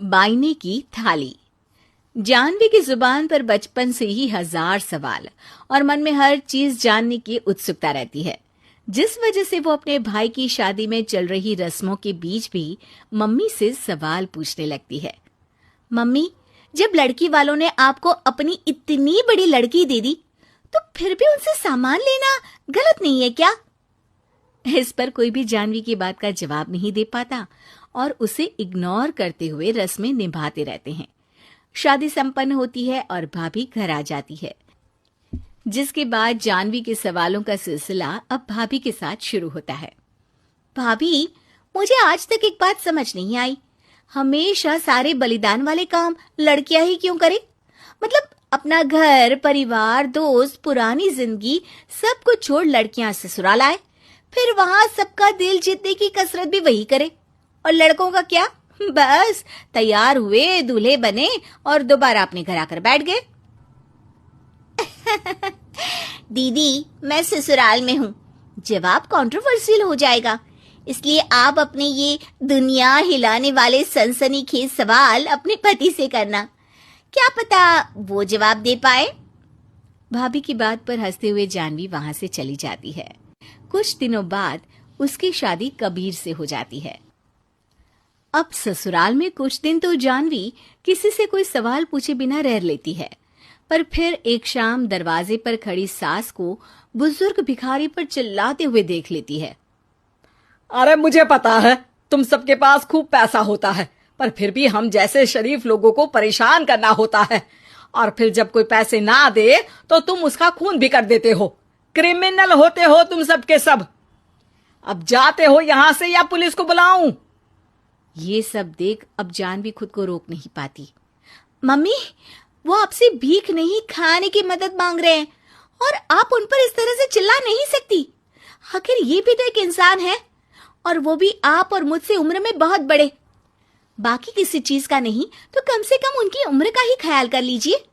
बायने की थाली। जानवी की जुबान पर बचपन से ही हजार सवाल और मन में हर चीज जानने की उत्सुकता रहती है, जिस वजह से वो अपने भाई की शादी में चल रही रस्मों के बीच भी मम्मी से सवाल पूछने लगती है। मम्मी, जब लड़की वालों ने आपको अपनी इतनी बड़ी लड़की दे दी, तो फिर भी उनसे सामान लेना गलत नहीं है क्या? इस पर कोई भी जानवी की बात का जवाब नहीं दे पाता और उसे इग्नोर करते हुए रस्में निभाते रहते हैं। शादी संपन्न होती है और भाभी घर आ जाती है, जिसके बाद जानवी के सवालों का सिलसिला अब भाभी के साथ शुरू होता है। भाभी, मुझे आज तक एक बात समझ नहीं आई, हमेशा सारे बलिदान वाले काम लड़कियां ही क्यों करें? मतलब अपना घर, परिवार, दोस्त, पुरानी जिंदगी सब कुछ छोड़ लड़कियां ससुराल आए, फिर वहां सबका दिल जीतने की कसरत भी वही करे, और लड़कों का क्या? बस तैयार हुए, दूल्हे बने और दोबारा अपने घर आकर बैठ गए। दीदी, मैं ससुराल में हूँ, जवाब कंट्रोवर्शियल हो जाएगा, इसलिए आप अपने ये दुनिया हिलाने वाले सनसनीखेज सवाल अपने पति से करना, क्या पता वो जवाब दे पाए। भाभी की बात पर हंसते हुए जानवी वहां से चली जाती है। कुछ दिनों बाद उसकी शादी कबीर से हो जाती है। अब ससुराल में कुछ दिन तो जानवी किसी से कोई सवाल पूछे बिना रह लेती है, पर फिर एक शाम दरवाजे पर खड़ी सास को बुजुर्ग भिखारी पर चिल्लाते हुए देख लेती है। अरे मुझे पता है तुम सबके पास खूब पैसा होता है, पर फिर भी हम जैसे शरीफ लोगों को परेशान करना होता है, और फिर जब कोई पैसे ना दे तो तुम उसका खून भी कर देते हो। क्रिमिनल होते हो तुम सबके सब। अब जाते हो यहां से या पुलिस को बुलाऊं? ये सब देख अब जानवी खुद को रोक नहीं पाती। मम्मी, वो आपसे भीख नहीं, खाने की मदद मांग रहे हैं और आप उन पर इस तरह से चिल्ला नहीं सकती। आखिर ये भी तो एक इंसान है, और वो भी आप और मुझसे उम्र में बहुत बड़े। बाकी किसी चीज का नहीं तो कम से कम उनकी उम्र का ही ख्याल कर लीजिए।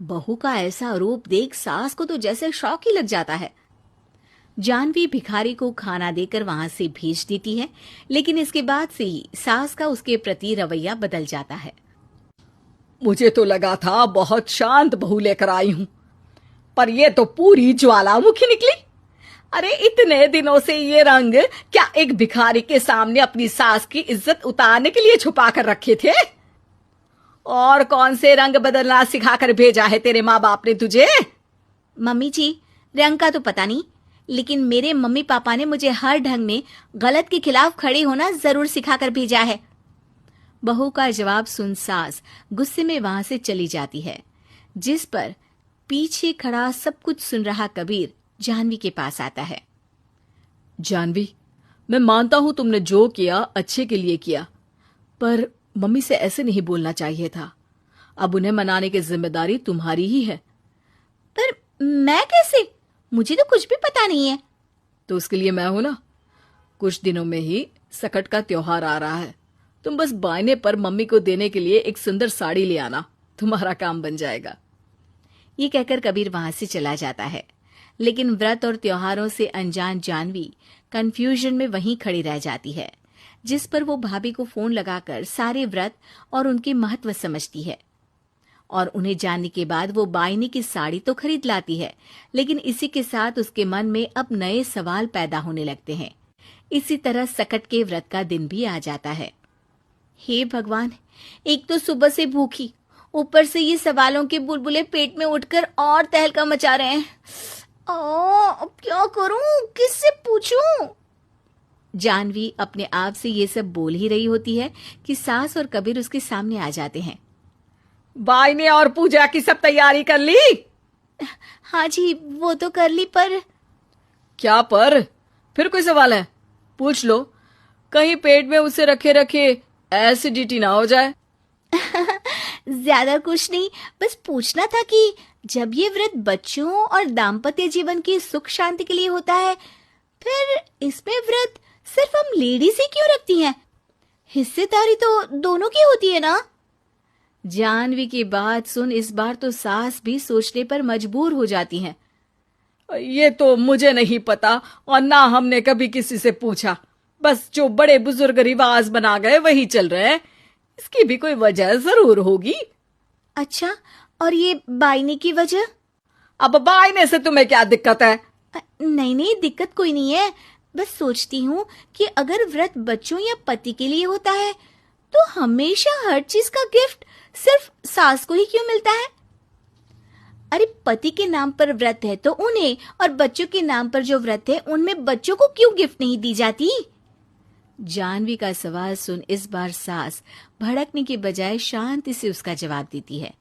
बहू का ऐसा रूप देख सास को तो जैसे शौक ही लग जाता है। जानवी भिखारी को खाना देकर वहां से भेज देती है, लेकिन इसके बाद से ही सास का उसके प्रति रवैया बदल जाता है। मुझे तो लगा था बहुत शांत बहू लेकर आई हूं, पर ये तो पूरी ज्वालामुखी निकली। अरे इतने दिनों से ये रंग क्या एक भिखारी के सामने अपनी सास की इज्जत उतारने के लिए छुपा कर रखे थे? और कौन से रंग बदलना सिखाकर भेजा है तेरे माँ बाप ने तुझे? मम्मी जी, रंग का तो पता नहीं, लेकिन मेरे मम्मी पापा ने मुझे हर ढंग में गलत के खिलाफ खड़े होना जरूर सिखाकर भेजा है। बहू का जवाब सुन सास गुस्से में वहां से चली जाती है, जिस पर पीछे खड़ा सब कुछ सुन रहा कबीर जानवी के पास आता है। जानवी, मैं मानता हूं तुमने जो किया अच्छे के लिए किया, पर मम्मी से ऐसे नहीं बोलना चाहिए था। अब उन्हें मनाने की जिम्मेदारी तुम्हारी ही है। पर मैं कैसे? मुझे तो कुछ भी पता नहीं है। तो उसके लिए मैं हूं ना। कुछ दिनों में ही सकट का त्योहार आ रहा है, तुम बस बायने पर मम्मी को देने के लिए एक सुंदर साड़ी ले आना, तुम्हारा काम बन जाएगा। ये कहकर कबीर वहां से चला जाता है, लेकिन व्रत और त्योहारों से अनजान जानवी कंफ्यूजन में वहीं खड़ी रह जाती है, जिस पर वो भाभी को फोन लगाकर सारे व्रत और उनके महत्व समझती है। और उन्हें जानने के बाद वो बायने की साड़ी तो खरीद लाती है, लेकिन इसी के साथ उसके मन में अब नए सवाल पैदा होने लगते हैं। इसी तरह सकट के व्रत का दिन भी आ जाता है। हे भगवान, एक तो सुबह से भूखी, ऊपर से ये सवालों के बुलबुले पेट में उठकर और तहलका मचा रहे हैं। अब क्या करूं, किससे पूछूं? जानवी अपने आप से ये सब बोल ही रही होती है कि सास और कबीर उसके सामने आ जाते हैं। बायने और पूजा की सब तैयारी कर ली? हाँ जी, वो तो कर ली, पर क्या पर? फिर कोई सवाल है? पूछ लो, कहीं पेट में उसे रखे रखे एसिडिटी ना हो जाए। ज्यादा कुछ नहीं, बस पूछना था कि जब ये व्रत बच्चों और दाम्पत्य जीवन की सुख शांति के लिए होता है, फिर इसमें व्रत सिर्फ हम लेडीज ही क्यों रखती हैं? हिस्सेदारी तो दोनों की होती है ना? जानवी की बात सुन इस बार तो सास भी सोचने पर मजबूर हो जाती हैं। ये तो मुझे नहीं पता और ना हमने कभी किसी से पूछा, बस जो बड़े बुजुर्ग रिवाज बना गए वही चल रहे हैं। इसकी भी कोई वजह जरूर होगी। अच्छा, और ये बायने की वजह? अब बायने से तुम्हें क्या दिक्कत है? नहीं नहीं, दिक्कत कोई नहीं है। बस सोचती हूँ कि अगर व्रत बच्चों या पति के लिए होता है तो हमेशा हर चीज का गिफ्ट सिर्फ सास को ही क्यों मिलता है? अरे पति के नाम पर व्रत है तो उन्हें, और बच्चों के नाम पर जो व्रत है उनमें बच्चों को क्यों गिफ्ट नहीं दी जाती? जानवी का सवाल सुन इस बार सास भड़कने की बजाय शांति से उसका जवाब देती है।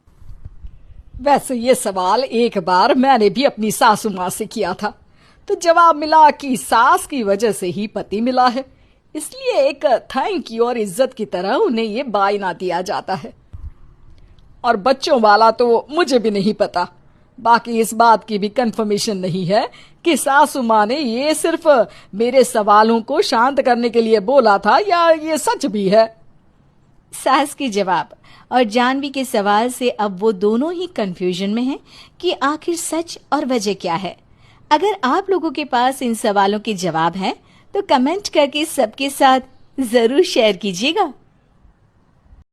वैसे ये सवाल एक बार मैंने भी अपनी सासू माँ से किया था, तो जवाब मिला कि सास की वजह से ही पति मिला है, इसलिए एक थैंक यू और इज्जत की तरह उन्हें ये बायना दिया जाता है। और बच्चों वाला तो मुझे भी नहीं पता। बाकी इस बात की भी कंफर्मेशन नहीं है कि सासू माँ ने ये सिर्फ मेरे सवालों को शांत करने के लिए बोला था या ये सच भी है। सास के जवाब और जानवी के सवाल से अब वो दोनों ही कंफ्यूजन में हैं कि आखिर सच और वजह क्या है। अगर आप लोगों के पास इन सवालों के जवाब हैं तो कमेंट करके सबके साथ जरूर शेयर कीजिएगा।